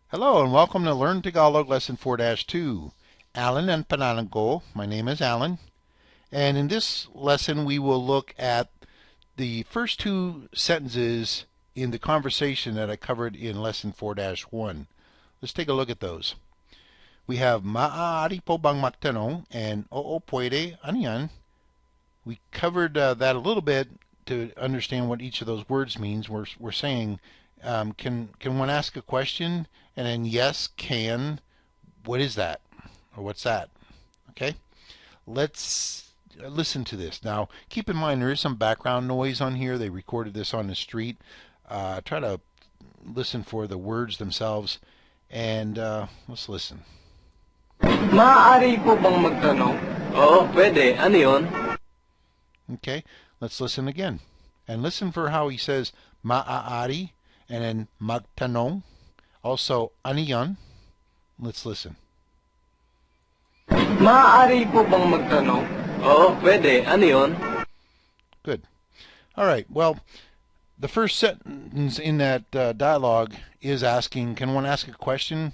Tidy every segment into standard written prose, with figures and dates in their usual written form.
Hello and welcome to Learn Tagalog Lesson 4-2. Alan and Pananago. My name is Alan. And in this lesson we will look at the first two sentences in the conversation that I covered in Lesson 4-1. Let's take a look at those. We have maaari po bang magtanong and oo puwede, iyan. We covered that a little bit to understand what each of those words means. We're saying can one ask a question? And then yes, can. What is that? Or what's that? Okay. Let's listen to this. Now, keep in mind there is some background noise on here. They recorded this on the street. Try to listen for the words themselves. And let's listen. Maaari po bang magtanong? Oo, pwede. Ano yun? Okay. Let's listen again. And listen for how he says maaari and then magtanong. Also, iyon. Let's listen. Maaari po bang magtanong? Oo, pwede. Ano yun? Good. All right. Well, the first sentence in that dialogue is asking, can one ask a question?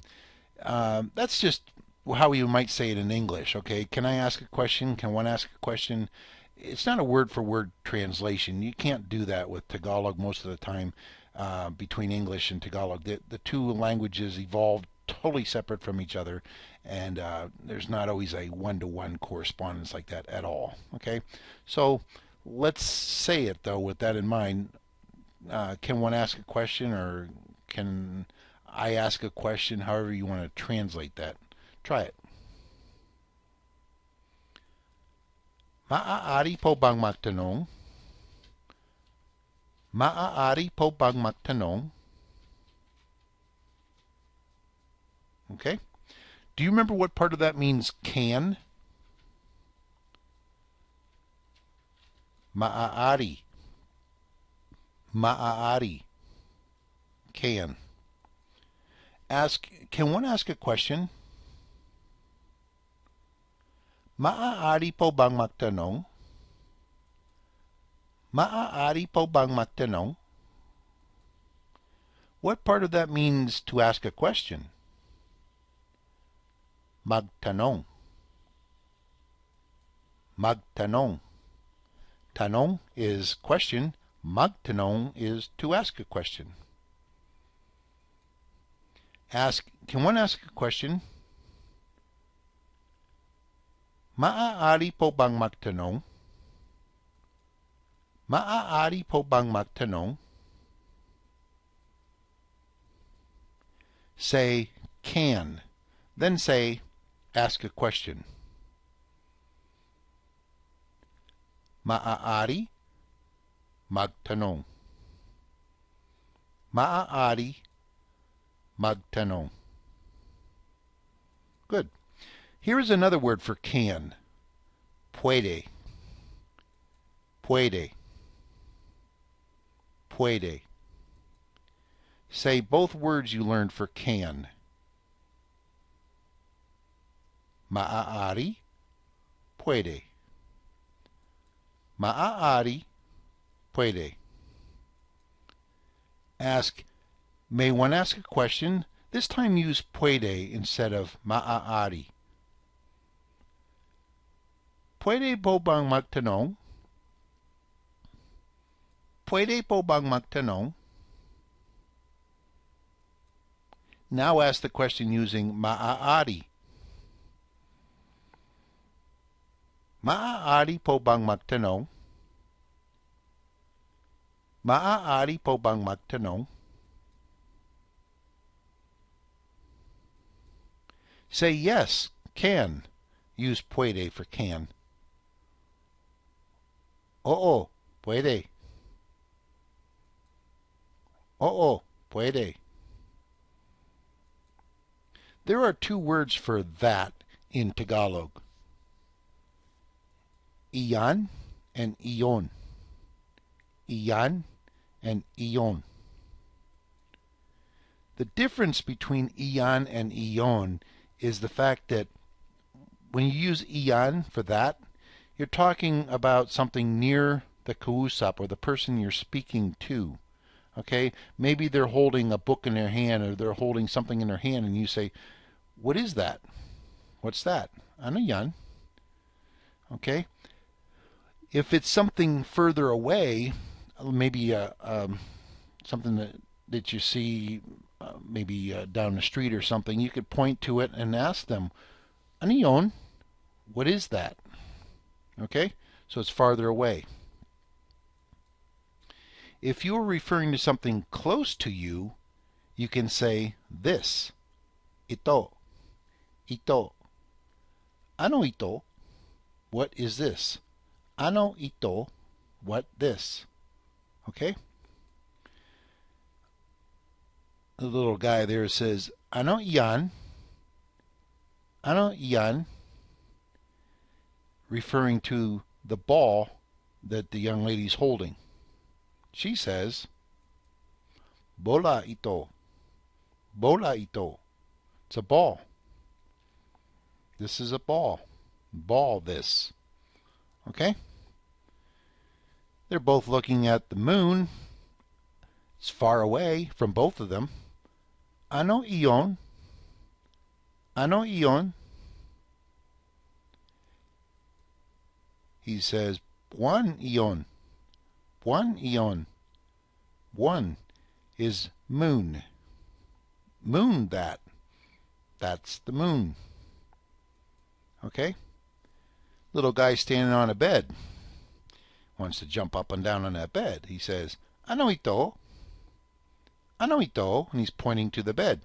That's just how you might say it in English, okay? Can I ask a question? Can one ask a question? It's not a word-for-word translation. You can't do that with Tagalog most of the time. Between English and Tagalog, the two languages evolved totally separate from each other, and there's not always a one-to-one correspondence like that at all. Okay, so let's say it though with that in mind. Can one ask a question, or can I ask a question? However you want to translate that. Try it. Maaari po bang magtanong? Maaari po bang magtanong? Okay. Do you remember what part of that means can? Maaari. Maaari. Can. Can one ask a question? Maaari po bang magtanong? Maaari po bang magtanong? What part of that means to ask a question? Magtanong. Magtanong. Tanong is question. Magtanong is to ask a question. Can one ask a question? Maaari po bang magtanong? Maaari po bang magtanong? Say can, then say ask a question. Maaari magtanong. Maaari magtanong. Good. Here is another word for can. Puwede. Puwede. Puwede. Say both words you learned for can. Maaari, puwede. Maaari, puwede. May one ask a question? This time use puwede instead of maaari. Puwede po bang magtanong? Puwede po bang magtanong? Now ask the question using maaari. Maaari po bang magtanong? Maaari po bang magtanong? Say yes, can. Use puwede for can. Oo, puwede. Oo, puwede. There are two words for that in Tagalog. Iyan and iyon. Iyan and iyon. The difference between iyan and iyon is the fact that when you use iyan for that, you're talking about something near the kausap or the person you're speaking to. Okay, maybe they're holding a book in their hand or they're holding something in their hand, and you say, "What is that? What's that?" Ano yan? Okay. If it's something further away, maybe something that you see maybe down the street or something, you could point to it and ask them, "Ano yon? What is that?" Okay, so it's farther away. If you're referring to something close to you, you can say this. Ito. Ito. Ano ito? What is this? Ano ito? What this? Okay? The little guy there says, "Ano iyan?" Ano iyan? Referring to the ball that the young lady's holding. She says, "Bola ito." Bola ito. It's a ball. This is a ball. Ball this. Okay? They're both looking at the moon. It's far away from both of them. Ano iyon? Ano iyon? He says, "Buwan iyon." Buwan iyon. Buwan is moon. Moon that. That's the moon. Okay? Little guy standing on a bed. Wants to jump up and down on that bed. He says, "Ano ito?" "Ano ito?" And he's pointing to the bed.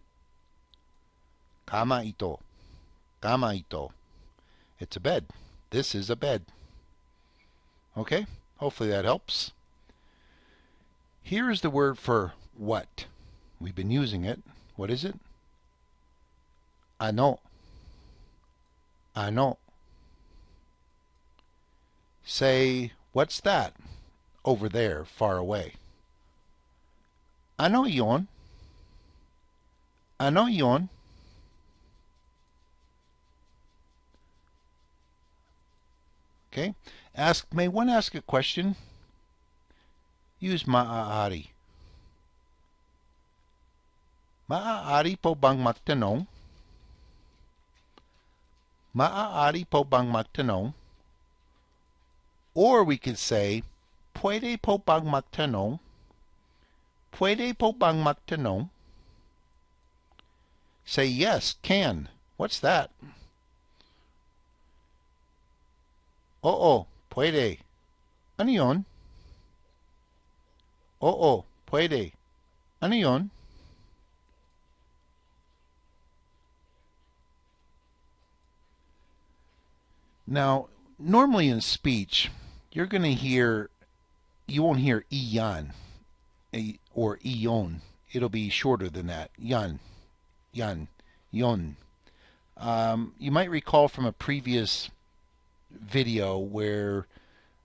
"Kama ito." "Kama ito." It's a bed. This is a bed. Okay? Hopefully that helps. Here is the word for what. We've been using it. What is it? Ano. Ano. Say, "What's that?" Over there, far away. Ano iyon? Ano iyon? Okay. May one ask a question? Use maaari. Maaari po bang magtanong? Maaari po bang magtanong? Or we could say, "Puwede po bang magtanong?" Puwede po bang magtanong? Say yes, can. What's that? Oo, puwede. Ano yun? Oo, puwede. Ano yun? Now, normally in speech, you're going to hear, you won't hear iyan or iyon. It'll be shorter than that. Yan, yan, yon. You might recall from a previous video where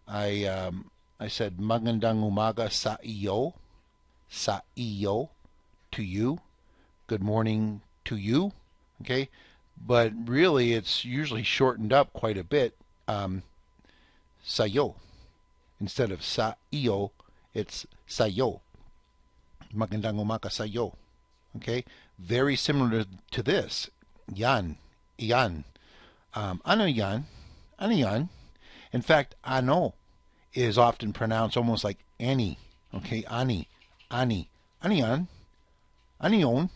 I said magandang umaga sa iyo, to you, good morning to you, okay? But really it's usually shortened up quite a bit, sayo. Instead of sa iyo, it's sayo. Magandang umaga sayo, okay? Very similar to this, yan, iyan. Ano yan? Ano yan? In fact, ano is often pronounced almost like any. Okay, ani, ani, ano yan? Ano yon?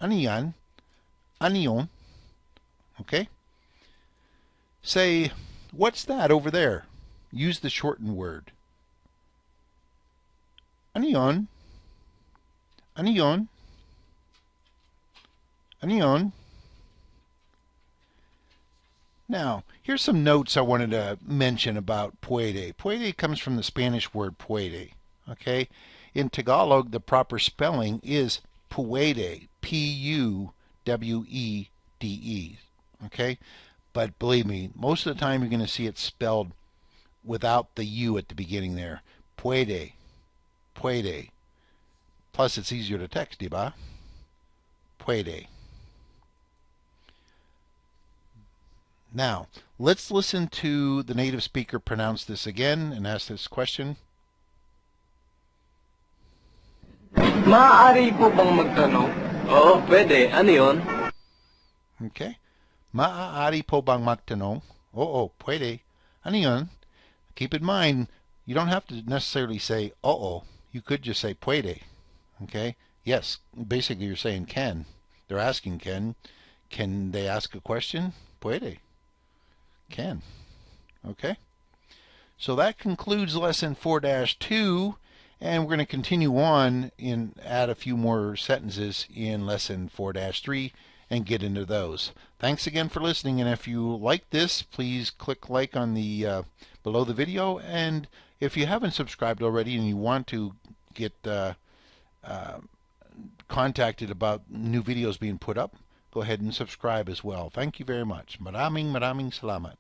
Ano yan? Ano yon? Okay? Say, "What's that over there?" Use the shortened word. Ano yon? Ano yon? Ano yon? Now, here's some notes I wanted to mention about puwede. Puwede comes from the Spanish word puede. Okay? In Tagalog, the proper spelling is puwede. Puwede. Okay? But believe me, most of the time you're going to see it spelled without the U at the beginning there. Puede. Puede. Plus, it's easier to text, diba? Puede. Now, let's listen to the native speaker pronounce this again and ask this question. Maaari po bang magtanong? Oo, pwede. Ano yun? Okay? Maaari po bang magtanong? Oo, pwede. Ano yun? Keep in mind, you don't have to necessarily say oo. You could just say puwede. Okay? Yes, basically you're saying can. They're asking can they ask a question? Puede. Can. Okay? So that concludes lesson 4-2, and we're going to continue on and add a few more sentences in lesson 4-3 and get into those. Thanks again for listening, and if you like this, please click like on the below the video, and if you haven't subscribed already and you want to get contacted about new videos being put up, go ahead and subscribe as well. Thank you very much. Maraming salamat.